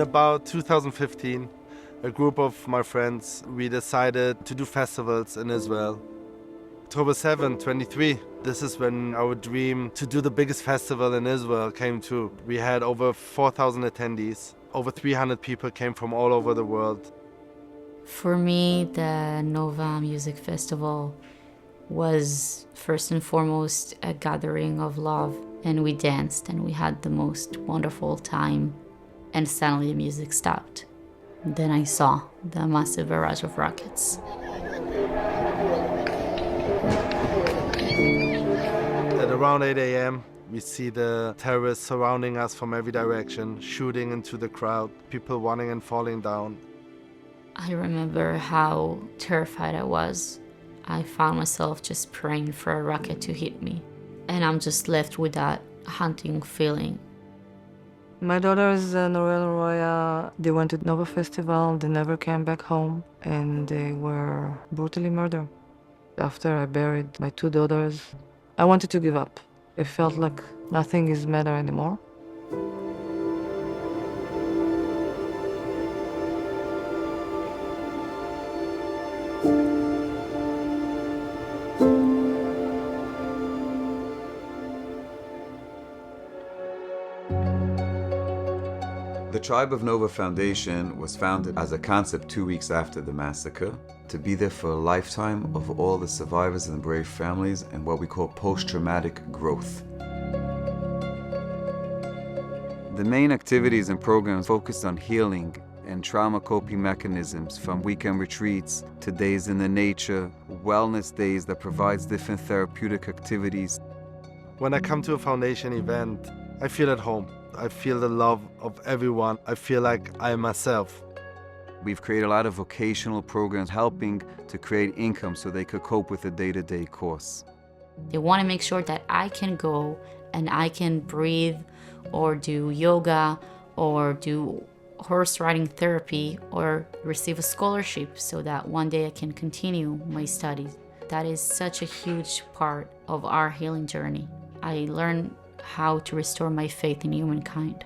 about 2015, a group of my friends, we decided to do festivals in Israel. October 7, 23, this is when our dream to do the biggest festival in Israel came true. We had over 4,000 attendees. Over 300 people came from all over the world. For me, the Nova Music Festival was first and foremost a gathering of love, and we danced and we had the most wonderful time, and suddenly the music stopped. Then I saw the massive barrage of rockets. At around 8 a.m., we see the terrorists surrounding us from every direction, shooting into the crowd, people running and falling down. I remember how terrified I was. I found myself just praying for a rocket to hit me. And I'm just left with that haunting feeling. My daughters, Noel and Roya, they went to Nova Festival, they never came back home, and they were brutally murdered. After I buried my two daughters, I wanted to give up. It felt like nothing is matter anymore. The Tribe of Nova Foundation was founded as a concept 2 weeks after the massacre, to be there for a lifetime of all the survivors and brave families and what we call post-traumatic growth. The main activities and programs focused on healing and trauma coping mechanisms, from weekend retreats to days in the nature, wellness days that provides different therapeutic activities. When I come to a foundation event, I feel at home. I feel the love of everyone. I feel like I am myself. We've created a lot of vocational programs helping to create income so they could cope with the day-to-day course. They want to make sure that I can go and I can breathe or do yoga or do horse riding therapy or receive a scholarship so that one day I can continue my studies. That is such a huge part of our healing journey. I learned how to restore my faith in humankind.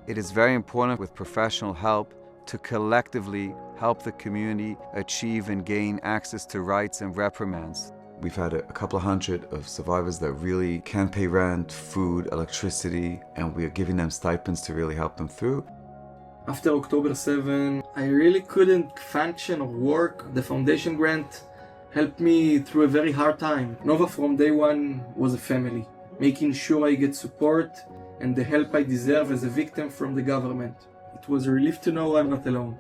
It is very important with professional help to collectively help the community achieve and gain access to rights and reprimands. We've had a couple of hundred of survivors that really can't pay rent, food, electricity, and we are giving them stipends to really help them through. After October 7, I really couldn't function or work. The foundation grant helped me through a very hard time. Nova from day one was a family, making sure I get support and the help I deserve as a victim from the government. It was a relief to know I'm not alone.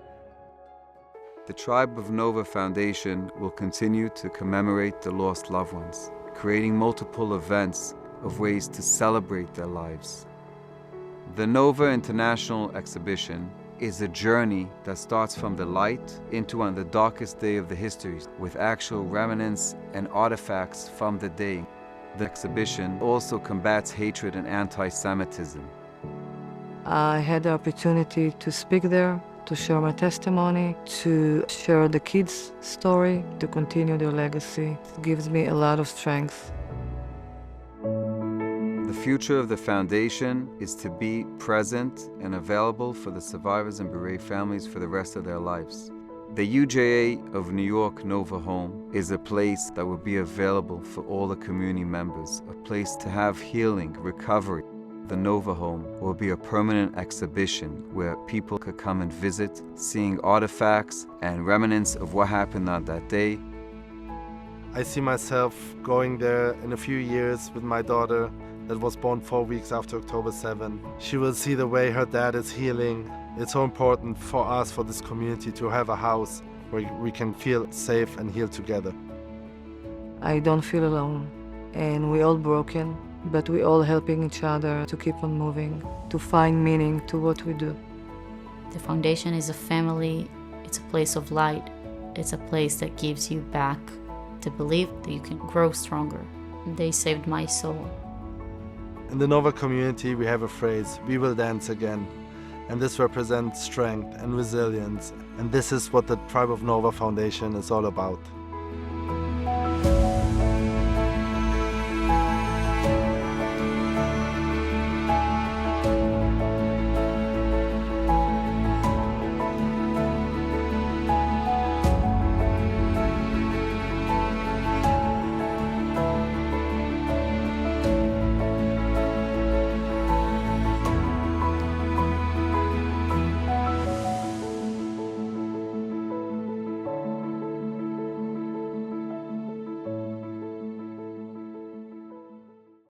The Tribe of Nova Foundation will continue to commemorate the lost loved ones, creating multiple events of ways to celebrate their lives. The Nova International Exhibition is a journey that starts from the light into on the darkest day of the history, with actual remnants and artifacts from the day. The exhibition also combats hatred and anti-Semitism. I had the opportunity to speak there, to share my testimony, to share the kids' story, to continue their legacy. It gives me a lot of strength. The future of the foundation is to be present and available for the survivors and bereaved families for the rest of their lives. The UJA of New York Nova Home is a place that will be available for all the community members, a place to have healing, recovery. The Nova Home will be a permanent exhibition where people could come and visit, seeing artifacts and remnants of what happened on that day. I see myself going there in a few years with my daughter that was born 4 weeks after October 7. She will see the way her dad is healing. It's so important for us, for this community, to have a house where we can feel safe and heal together. I don't feel alone, and we're all broken, but we're all helping each other to keep on moving, to find meaning to what we do. The foundation is a family, it's a place of light, it's a place that gives you back the belief that you can grow stronger. They saved my soul. In the Nova community, we have a phrase, "We will dance again." And this represents strength and resilience. And this is what the Tribe of Nova Foundation is all about.